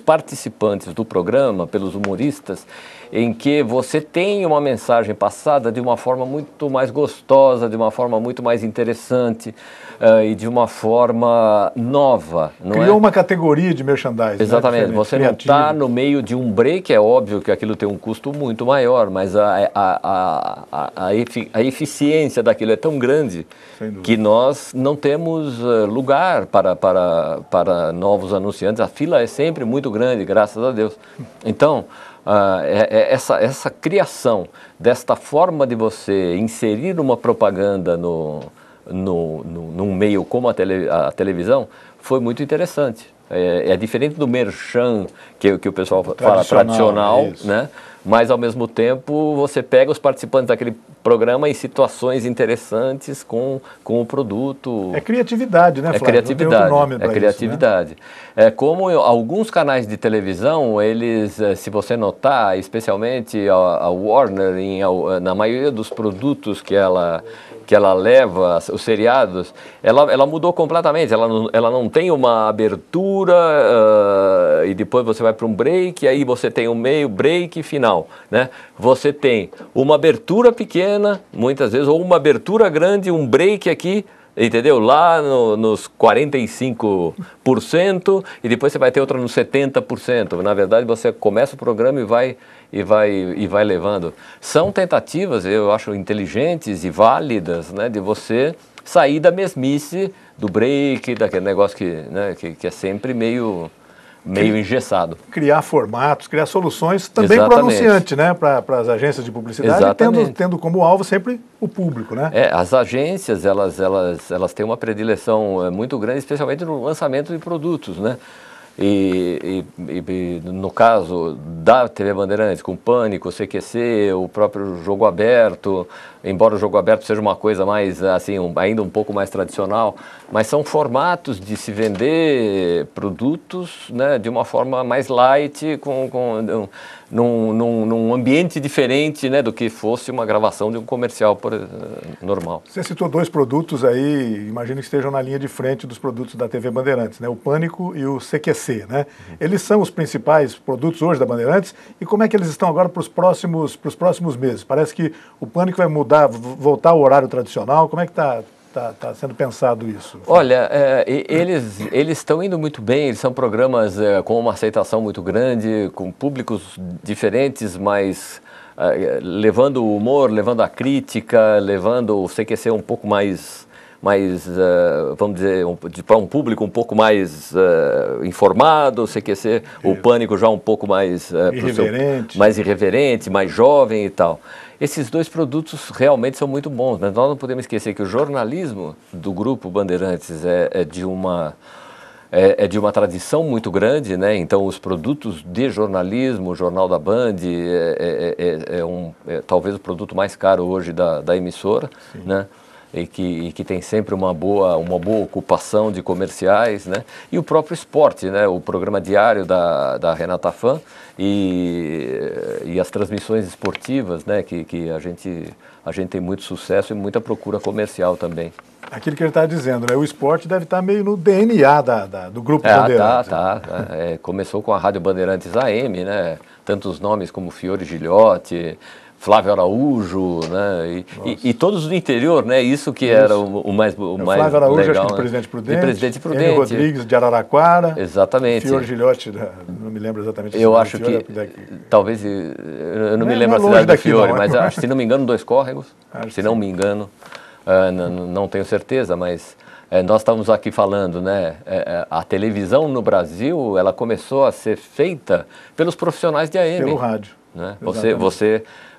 participantes do programa, pelos humoristas, em que você tem uma mensagem passada de uma forma muito mais gostosa, de uma forma muito mais interessante e de uma forma nova. Criou uma categoria de merchandising. Exatamente. Né? Você não está no meio de um break, é óbvio que aquilo tem um custo muito maior, mas a eficiência daquilo é tão grande que nós não temos lugar para novos anunciantes. A fila é sempre muito grande, graças a Deus. Então, essa criação desta forma de você inserir uma propaganda num meio como a televisão foi muito interessante. É diferente do merchan que o pessoal fala tradicional, né? Mas ao mesmo tempo você pega os participantes daquele programa em situações interessantes com o produto. É criatividade, né, Flávio? É criatividade. Não tem outro nome É criatividade. Isso, né? Como alguns canais de televisão, eles, se você notar, especialmente a Warner, na maioria dos produtos que ela leva, os seriados, ela mudou completamente. Ela não tem uma abertura e depois você vai para um break, e aí você tem um meio, break e final, né? Você tem uma abertura pequena, muitas vezes, ou uma abertura grande, um break aqui, entendeu? Lá nos 45%, e depois você vai ter outra nos 70%. Na verdade, você começa o programa e vai levando. São tentativas, eu acho, inteligentes e válidas, né, de você sair da mesmice do break, daquele negócio que é sempre meio engessado. Criar formatos, criar soluções também para o anunciante, né? Para as agências de publicidade, tendo como alvo sempre o público, né? As agências, elas têm uma predileção muito grande, especialmente no lançamento de produtos, né? E no caso da TV Bandeirantes, com o Pânico, o CQC, o próprio Jogo Aberto, embora o Jogo Aberto seja uma coisa mais, assim, ainda um pouco mais tradicional, mas são formatos de se vender produtos, né, de uma forma mais light, num ambiente diferente, né, do que fosse uma gravação de um comercial normal. Você citou dois produtos aí, imagino que estejam na linha de frente dos produtos da TV Bandeirantes, né, o Pânico e o CQC, né? Eles são os principais produtos hoje da Bandeirantes, e como é que eles estão agora para os próximos meses? Parece que o Pânico vai voltar ao horário tradicional. Como é que está sendo pensado isso? Olha, eles estão indo muito bem, eles são programas com uma aceitação muito grande, com públicos diferentes, mas levando o humor, levando a crítica, levando o CQC um pouco mais vamos dizer, para um público um pouco mais informado, CQC, o Pânico já um pouco mais irreverente. Mais irreverente, mais jovem e tal. Esses dois produtos realmente são muito bons, mas nós não podemos esquecer que o jornalismo do Grupo Bandeirantes é de uma tradição muito grande, né? Então os produtos de jornalismo, o Jornal da Band é talvez o produto mais caro hoje da emissora, né? E que tem sempre uma boa ocupação de comerciais, né? E o próprio esporte, né? O programa diário da Renata Fã e as transmissões esportivas, né? Que a gente tem muito sucesso e muita procura comercial também. Aquilo que ele está dizendo, né? O esporte deve estar meio no DNA do Grupo Bandeirantes. Começou com a Rádio Bandeirantes AM, né? Tantos nomes como Fiore Gilhote, Flávio Araújo, né? E todos do interior, né? Isso que era o mais Flávio Araújo, legal, acho que né? de Presidente Prudente. De Presidente Prudente. Enio Rodrigues, de Araraquara. Exatamente. Fiore Gilhote, não me lembro exatamente. Eu acho que, talvez, eu não me lembro a cidade do Fiore, mas acho, se não me engano, Dois Córregos, se não me engano. Não tenho certeza, mas nós estamos aqui falando, né? A televisão no Brasil, ela começou a ser feita pelos profissionais de AM. Pelo rádio. Né?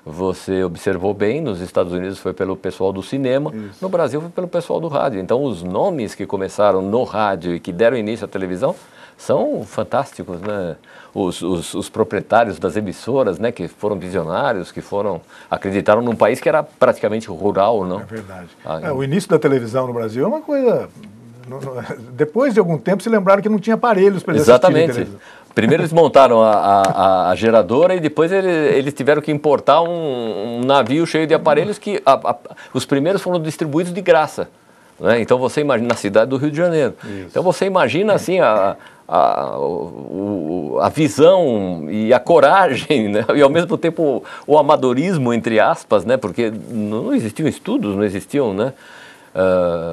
Você observou bem, nos Estados Unidos foi pelo pessoal do cinema, isso. No Brasil foi pelo pessoal do rádio. Então os nomes que começaram no rádio e que deram início à televisão são fantásticos, né? Os proprietários das emissoras, né, que foram visionários, acreditaram num país que era praticamente rural, não? É verdade. O início da televisão no Brasil é uma coisa... Depois de algum tempo se lembraram que não tinha aparelhos para eles assistirem televisão. Primeiro eles montaram a geradora e depois eles tiveram que importar um navio cheio de aparelhos que os primeiros foram distribuídos de graça. Né? Então você imagina, na cidade do Rio de Janeiro. Isso. Então você imagina assim a visão e a coragem, né? E ao mesmo tempo o amadorismo, entre aspas, né? Porque não existiam estudos, não existiam, né?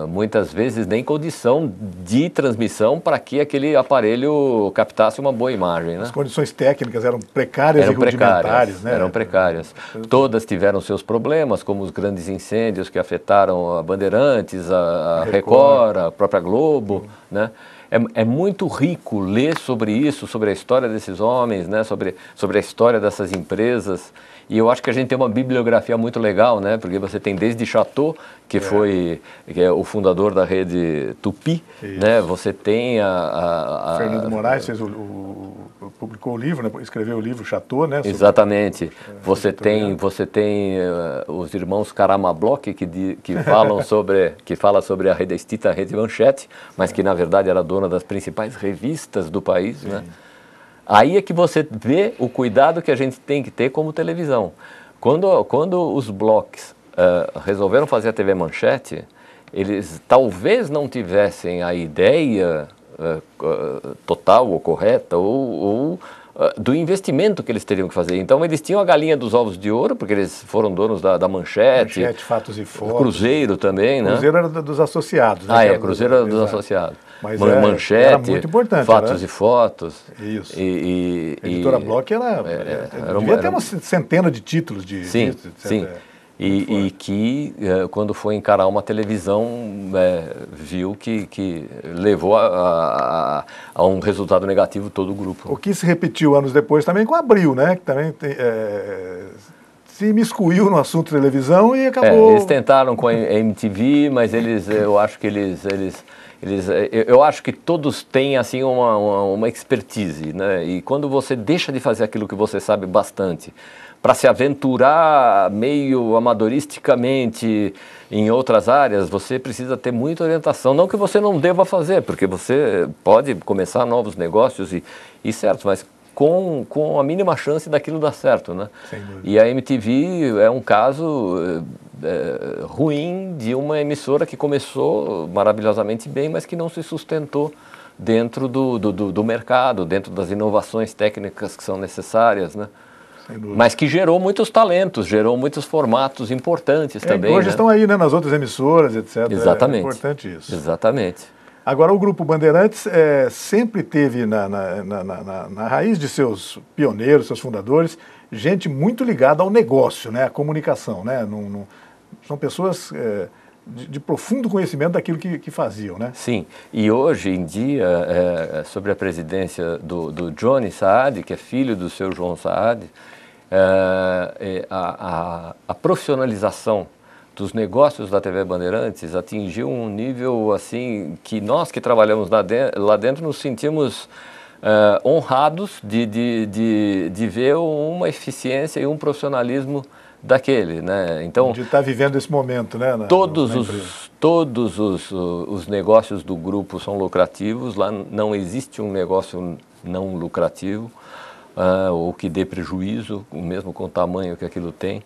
Muitas vezes nem condição de transmissão para que aquele aparelho captasse uma boa imagem. Né? As condições técnicas eram precárias e rudimentares. Né? Eram precárias. Todas tiveram seus problemas, como os grandes incêndios que afetaram a Bandeirantes, a Record, a própria Globo. Né? É muito rico ler sobre isso, sobre a história desses homens, né? sobre a história dessas empresas. E eu acho que a gente tem uma bibliografia muito legal, né? Porque você tem desde Chateau, que é o fundador da rede Tupi, né? Você tem Fernando Moraes publicou o livro, né? Escreveu o livro Chateau, né? Exatamente. Você tem os irmãos Karamabloch que fala sobre a rede extinta, a rede Manchete, mas que na verdade era dona das principais revistas do país, sim. Né? Aí é que você vê o cuidado que a gente tem que ter como televisão. Quando os Blochs resolveram fazer a TV Manchete, eles talvez não tivessem a ideia total ou correta ou do investimento que eles teriam que fazer. Então eles tinham a galinha dos ovos de ouro, porque eles foram donos da Manchete. Manchete, Fatos e Fotos. Cruzeiro também, né? Cruzeiro era dos associados. Né? Cruzeiro era dos associados. Mas Manchete, era muito importante, Fatos e Fotos. Isso. A editora Bloch devia ter uma centena de títulos de revistas, etc. Sim. E que, quando foi encarar uma televisão, viu que levou a um resultado negativo todo o grupo. O que se repetiu anos depois também com a Abril, né? Que também se imiscuiu no assunto televisão e acabou... eles tentaram com a MTV, mas eu acho que eu acho que todos têm assim uma expertise, né? E quando você deixa de fazer aquilo que você sabe bastante para se aventurar meio amadoristicamente em outras áreas, você precisa ter muita orientação. Não que você não deva fazer, porque você pode começar novos negócios e certo, mas com a mínima chance daquilo dar certo, né? E a MTV é um caso ruim de uma emissora que começou maravilhosamente bem, mas que não se sustentou dentro do mercado, dentro das inovações técnicas que são necessárias, né? Mas que gerou muitos talentos, gerou muitos formatos importantes também. Hoje estão aí, né, nas outras emissoras, etc. Exatamente. É importante isso. Exatamente. Agora, o Grupo Bandeirantes sempre teve na raiz de seus pioneiros, seus fundadores, gente muito ligada ao negócio, né, à comunicação. Né? São pessoas de profundo conhecimento daquilo que faziam, né? Sim, e hoje em dia, sobre a presidência do Johnny Saad, que é filho do seu João Saad, a profissionalização dos negócios da TV Bandeirantes atingiu um nível assim que nós que trabalhamos lá dentro nos sentimos honrados de ver uma eficiência e um profissionalismo daquele, né? Então, de estar vivendo esse momento, né? Todos os negócios do grupo são lucrativos, lá não existe um negócio não lucrativo, ou que dê prejuízo, mesmo com o tamanho que aquilo tem.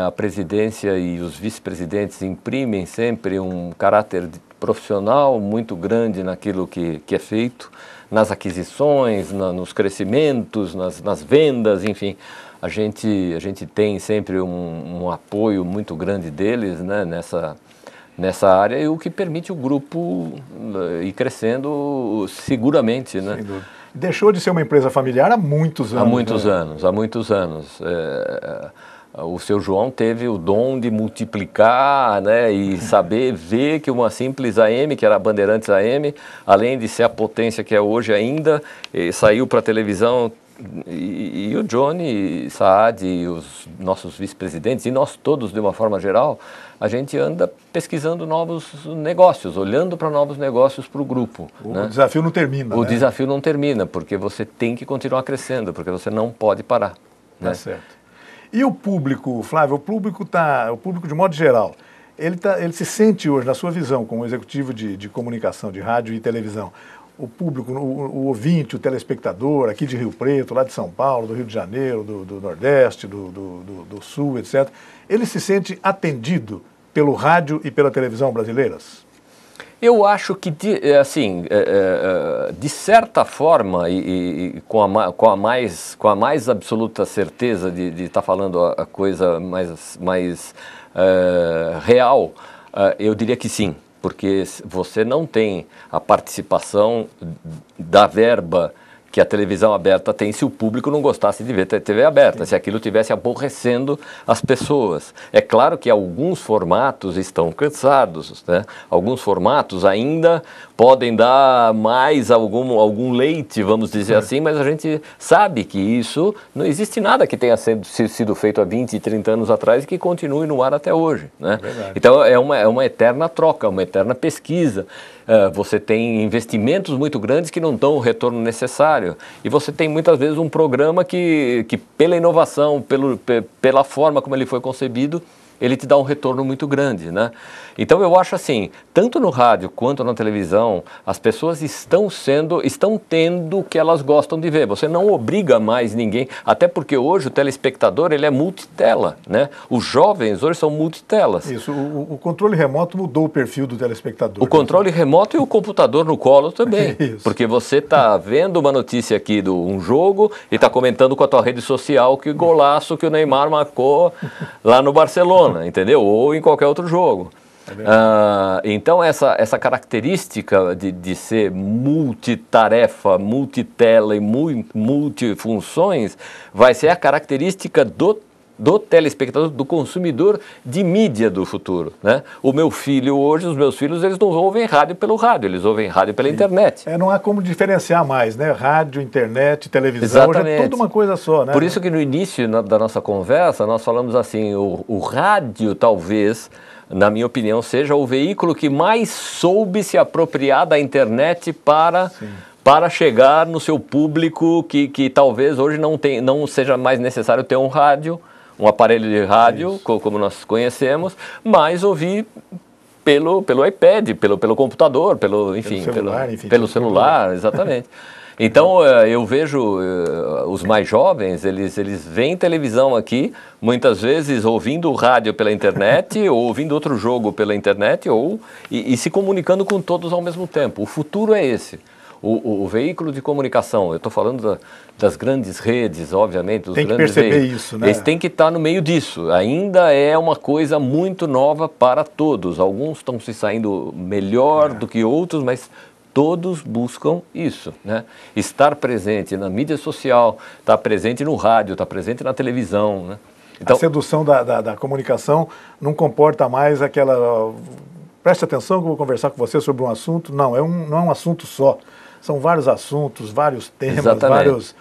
A presidência e os vice-presidentes imprimem sempre um caráter profissional muito grande naquilo que é feito, nas aquisições, nos crescimentos, nas vendas, enfim. A gente tem sempre um apoio muito grande deles, né, nessa área, e o que permite o grupo ir crescendo seguramente, né? Sem dúvida. Deixou de ser uma empresa familiar há muitos anos. Há muitos anos. O seu João teve o dom de multiplicar, né, e saber ver que uma simples AM, que era a Bandeirantes AM, além de ser a potência que é hoje ainda, saiu para a televisão. E o Johnny Saad e os nossos vice-presidentes, e nós todos de uma forma geral, a gente anda pesquisando novos negócios, olhando para novos negócios para o grupo. O desafio não termina. O desafio não termina, porque você tem que continuar crescendo, porque você não pode parar. Tá, né? certo. E o público, Flávio, o público de modo geral, ele se sente hoje, na sua visão, como executivo de comunicação, de rádio e televisão, o público, o ouvinte, o telespectador aqui de Rio Preto, lá de São Paulo, do Rio de Janeiro, do Nordeste, do Sul, etc., ele se sente atendido pelo rádio e pela televisão brasileiras? Eu acho que, assim, de certa forma, e com a mais absoluta certeza de estar falando a coisa mais real, eu diria que sim. Porque você não tem a participação da verba que a televisão aberta tem se o público não gostasse de ver TV aberta, se aquilo estivesse aborrecendo as pessoas. É claro que alguns formatos estão cansados, né? Alguns formatos ainda podem dar mais algum leite, vamos dizer assim, mas a gente sabe que isso, não existe nada que tenha sido feito há 20 e 30 anos atrás e que continue no ar até hoje, né? Então é uma eterna troca, uma eterna pesquisa. Você tem investimentos muito grandes que não dão o retorno necessário. E você tem muitas vezes um programa que pela inovação, pela forma como ele foi concebido, ele te dá um retorno muito grande, né? Então eu acho assim, tanto no rádio quanto na televisão, as pessoas estão tendo o que elas gostam de ver. Você não obriga mais ninguém, até porque hoje o telespectador, ele é multitela, né? Os jovens hoje são multitelas. Isso, o controle remoto mudou o perfil do telespectador. O controle remoto e o computador no colo também. Isso. Porque você está vendo uma notícia aqui de um jogo e está comentando com a tua rede social que golaço que o Neymar marcou lá no Barcelona, entendeu? Ou em qualquer outro jogo. Então essa característica de ser multitarefa, multitela e multifunções vai ser a característica do telespectador, do consumidor de mídia do futuro, né? O meu filho hoje, os meus filhos, eles não ouvem rádio pelo rádio, eles ouvem rádio pela internet. Não há como diferenciar mais, né? Rádio, internet, televisão, hoje é tudo uma coisa só, né? Por isso que no início da nossa conversa, nós falamos assim, o rádio talvez, na minha opinião, seja o veículo que mais soube se apropriar da internet para chegar no seu público que talvez hoje não seja mais necessário ter um rádio, um aparelho de rádio, como nós conhecemos, mas ouvir pelo iPad, pelo computador, pelo celular, exatamente. Então, eu vejo os mais jovens, eles veem televisão aqui, muitas vezes ouvindo o rádio pela internet, ou ouvindo outro jogo pela internet, e se comunicando com todos ao mesmo tempo. O futuro é esse. O veículo de comunicação, eu estou falando das grandes redes, obviamente, dos grandes perceber isso, né? Eles têm que estar no meio disso. Ainda é uma coisa muito nova para todos. Alguns estão se saindo melhor do que outros, mas todos buscam isso, né? Estar presente na mídia social, estar presente no rádio, estar presente na televisão, né? a sedução da comunicação não comporta mais aquela... Preste atenção que eu vou conversar com você sobre um assunto. Não, não é um assunto só. São vários assuntos, vários temas,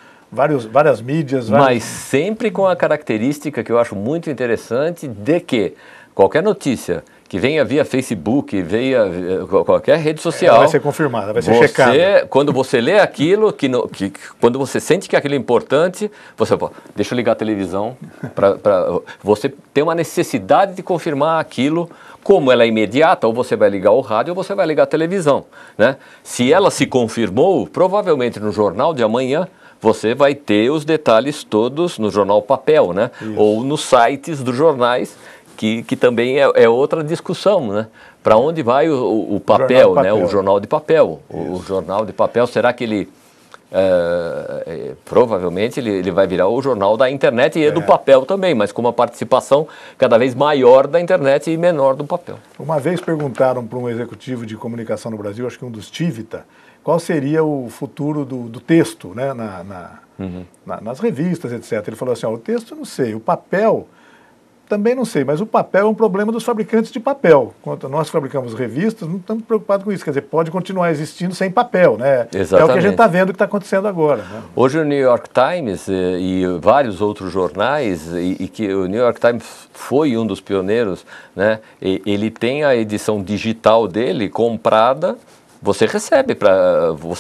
várias mídias. Mas sempre com a característica que eu acho muito interessante de que qualquer notícia que venha via Facebook, venha qualquer rede social... vai ser confirmada, vai ser checada. Quando você lê aquilo, quando você sente que aquilo é importante, você fala, deixa eu ligar a televisão, você tem uma necessidade de confirmar aquilo, como ela é imediata, ou você vai ligar o rádio ou você vai ligar a televisão, né? Se ela se confirmou, provavelmente no jornal de amanhã, você vai ter os detalhes todos no jornal papel, né? Isso. Ou nos sites dos jornais, que também é outra discussão, né? Para onde vai o papel, né? O jornal de papel. O jornal de papel, será que ele... provavelmente ele vai virar o jornal da internet e do papel também, mas com uma participação cada vez maior da internet e menor do papel. Uma vez perguntaram para um executivo de comunicação no Brasil, acho que um dos Tivita, qual seria o futuro do texto, né? Nas revistas, etc. Ele falou assim, o texto não sei, o papel... Também não sei, mas o papel é um problema dos fabricantes de papel. Quando nós fabricamos revistas, não estamos preocupados com isso. Quer dizer, pode continuar existindo sem papel, né? Exatamente. É o que a gente está vendo que está acontecendo agora, né? Hoje o New York Times e vários outros jornais, e que o New York Times foi um dos pioneiros, né? Ele tem a edição digital dele comprada, você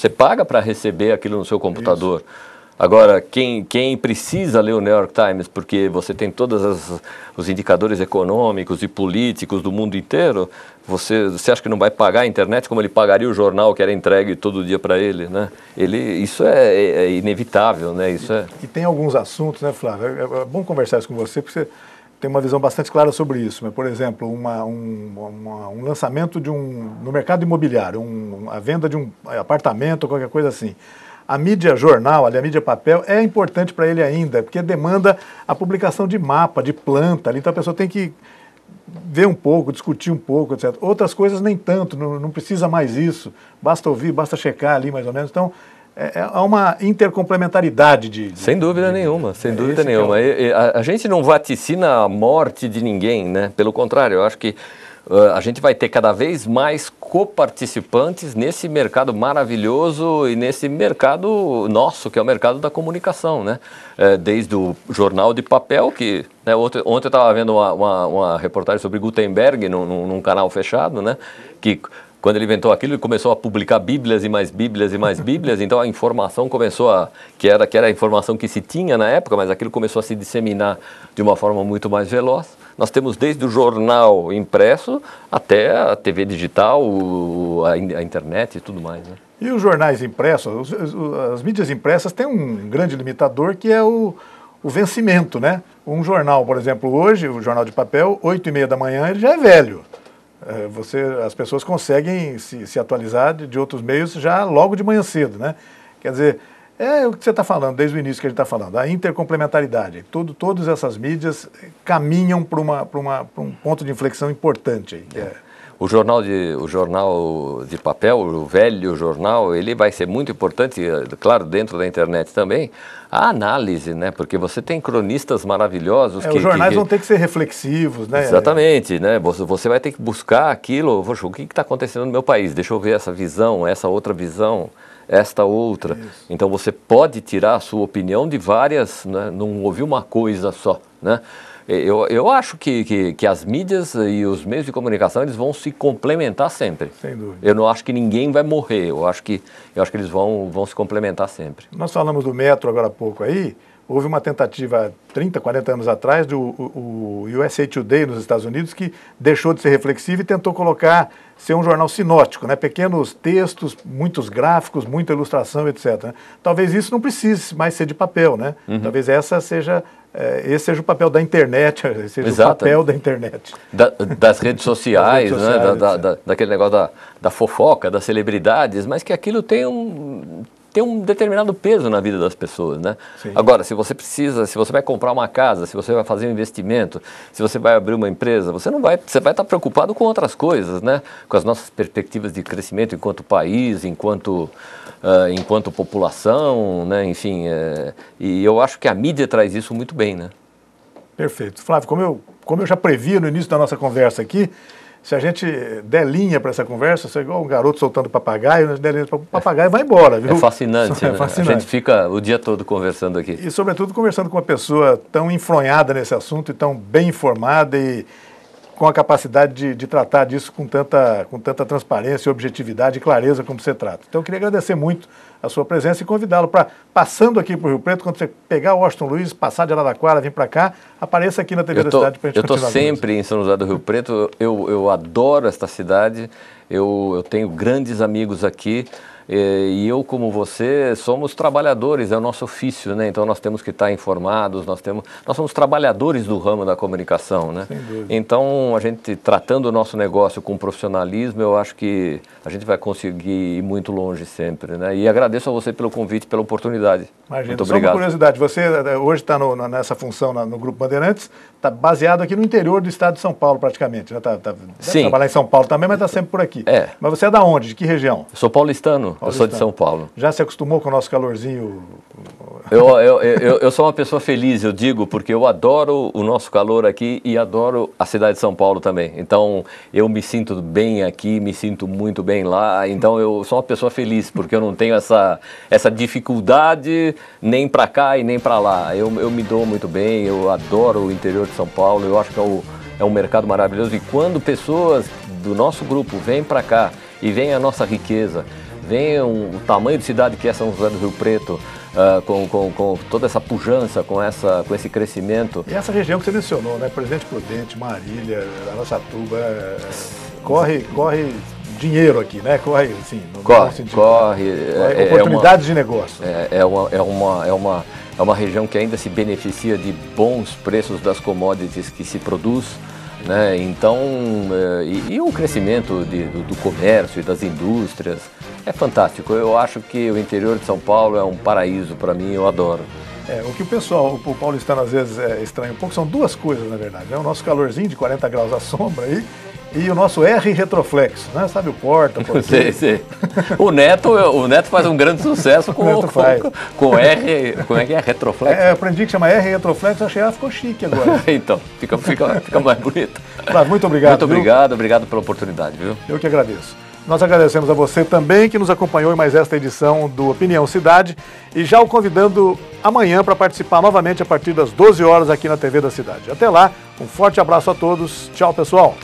paga para receber aquilo no seu computador. Isso. Agora, quem precisa ler o New York Times, porque você tem todos os indicadores econômicos e políticos do mundo inteiro, você acha que não vai pagar a internet como ele pagaria o jornal que era entregue todo dia para ele, né? Isso é inevitável, né? E tem alguns assuntos, né, Flávio? É bom conversar isso com você, porque você tem uma visão bastante clara sobre isso. Mas, por exemplo, um lançamento no mercado imobiliário, a venda de um apartamento ou qualquer coisa assim. A mídia jornal, a mídia papel é importante para ele ainda, porque demanda a publicação de mapa, de planta, ali, então a pessoa tem que ver um pouco, discutir um pouco, etc. Outras coisas nem tanto, não precisa mais isso, basta ouvir, basta checar ali mais ou menos. Então, há uma intercomplementaridade sem dúvida nenhuma, sem dúvida nenhuma. A gente não vaticina a morte de ninguém, né? Pelo contrário, eu acho que a gente vai ter cada vez mais coparticipantes nesse mercado maravilhoso e nesse mercado nosso, que é o mercado da comunicação, né? Desde o jornal de papel, que... Né, ontem eu estava vendo uma reportagem sobre Gutenberg num canal fechado, né? Que quando ele inventou aquilo, ele começou a publicar bíblias e mais bíblias e mais bíblias, então a informação começou que era a informação que se tinha na época, mas aquilo começou a se disseminar de uma forma muito mais veloz. Nós temos desde o jornal impresso até a TV digital, a internet e tudo mais, né? E os jornais impressos, as mídias impressas têm um grande limitador que é o vencimento, né? Um jornal, por exemplo, hoje, o jornal de papel, 8h30 da manhã, ele já é velho. As pessoas conseguem se atualizar de outros meios já logo de manhã cedo, né? Quer dizer, é o que você está falando, desde o início que a gente está falando, a intercomplementaridade. Todas essas mídias caminham para um ponto de inflexão importante aí. O jornal de papel, o velho jornal, ele vai ser muito importante, claro, dentro da internet também, a análise, né? Porque você tem cronistas maravilhosos. Os jornais vão ter que ser reflexivos, né? Exatamente, né? Você vai ter que buscar aquilo, poxa, o que está acontecendo no meu país? Deixa eu ver essa visão, essa outra visão, esta outra. Isso. Então você pode tirar a sua opinião de várias, né? Não ouvir uma coisa só, né? Eu acho que as mídias e os meios de comunicação eles vão se complementar sempre. Sem dúvida. Eu não acho que ninguém vai morrer, eu acho que eles vão se complementar sempre. Nós falamos do metro agora há pouco aí, houve uma tentativa 30, 40 anos atrás do USA Today nos Estados Unidos que deixou de ser reflexivo e tentou ser um jornal sinótico, né? Pequenos textos, muitos gráficos, muita ilustração, etc. Né? Talvez isso não precise mais ser de papel, né? Uhum. Talvez esse seja o papel da internet, seja Exato. O papel da internet. Das redes sociais, né? Daquele negócio da fofoca, das celebridades, mas que aquilo tem um determinado peso na vida das pessoas, né? Sim. Agora, se você vai comprar uma casa, se você vai fazer um investimento, se você vai abrir uma empresa, você vai estar preocupado com outras coisas, né? Com as nossas perspectivas de crescimento enquanto país, enquanto população, né? Enfim, e eu acho que a mídia traz isso muito bem, né? Perfeito. Flávio, como eu já previ no início da nossa conversa aqui, se a gente der linha para essa conversa, você é igual um garoto soltando papagaio, né? Der linha para o papagaio vai embora, viu? É fascinante, né? Fascinante. A gente fica o dia todo conversando aqui. E, sobretudo, conversando com uma pessoa tão enfronhada nesse assunto e tão bem informada e com a capacidade de tratar disso com tanta transparência, objetividade e clareza como você trata. Então, eu queria agradecer muito a sua presença e convidá-lo para, passando aqui para o Rio Preto, quando você pegar o Washington Luiz, passar de Araraquara, vir para cá, apareça aqui na TV da cidade para a gente continuar. Eu estou sempre em São José do Rio Preto, eu adoro esta cidade, eu tenho grandes amigos aqui. E eu, como você, somos trabalhadores, é o nosso ofício, né? Então nós temos que estar informados, nós somos trabalhadores do ramo da comunicação, né? Então a gente, tratando o nosso negócio com profissionalismo, eu acho que a gente vai conseguir ir muito longe sempre, né? E agradeço a você pelo convite, pela oportunidade. Imagina. Muito obrigado. Só uma curiosidade, você hoje está nessa função no Grupo Bandeirantes, está baseado aqui no interior do estado de São Paulo praticamente, né? Deve trabalhar em São Paulo também, mas está sempre por aqui. Mas você é da onde? De que região? Eu sou paulistano. Eu sou de São Paulo. Já se acostumou com o nosso calorzinho? Eu sou uma pessoa feliz, eu digo, porque eu adoro o nosso calor aqui e adoro a cidade de São Paulo também. Então, eu me sinto bem aqui, me sinto muito bem lá. Então, eu sou uma pessoa feliz, porque eu não tenho essa dificuldade nem para cá e nem para lá. Eu me dou muito bem, eu adoro o interior de São Paulo, eu acho que é um mercado maravilhoso. E quando pessoas do nosso grupo vêm para cá e veem a nossa riqueza, vem o tamanho de cidade que é São José do Rio Preto, com toda essa pujança, com esse crescimento. E essa região que você mencionou, né? Presidente Prudente, Marília, Araçatuba, corre dinheiro aqui, né? Corre, assim, no bom sentido. Corre oportunidades de negócio. É uma região que ainda se beneficia de bons preços das commodities que se produz. Né? Então, e o crescimento do comércio e das indústrias é fantástico. Eu acho que o interior de São Paulo é um paraíso para mim, eu adoro. O que o paulistano às vezes estranha um pouco, são duas coisas na verdade, né? O nosso calorzinho de 40 graus à sombra aí, e o nosso R retroflexo, né? Sabe o porta, sei. O Neto faz um grande sucesso com R, como é que é? Retroflexo? Eu aprendi que chama R retroflexo, achei ficou chique agora. Então, fica mais bonito. Flávio, muito obrigado. Obrigado pela oportunidade, viu? Eu que agradeço. Nós agradecemos a você também que nos acompanhou em mais esta edição do Opinião Cidade e já o convidando amanhã para participar novamente a partir das 12 horas aqui na TV da Cidade. Até lá, um forte abraço a todos. Tchau, pessoal.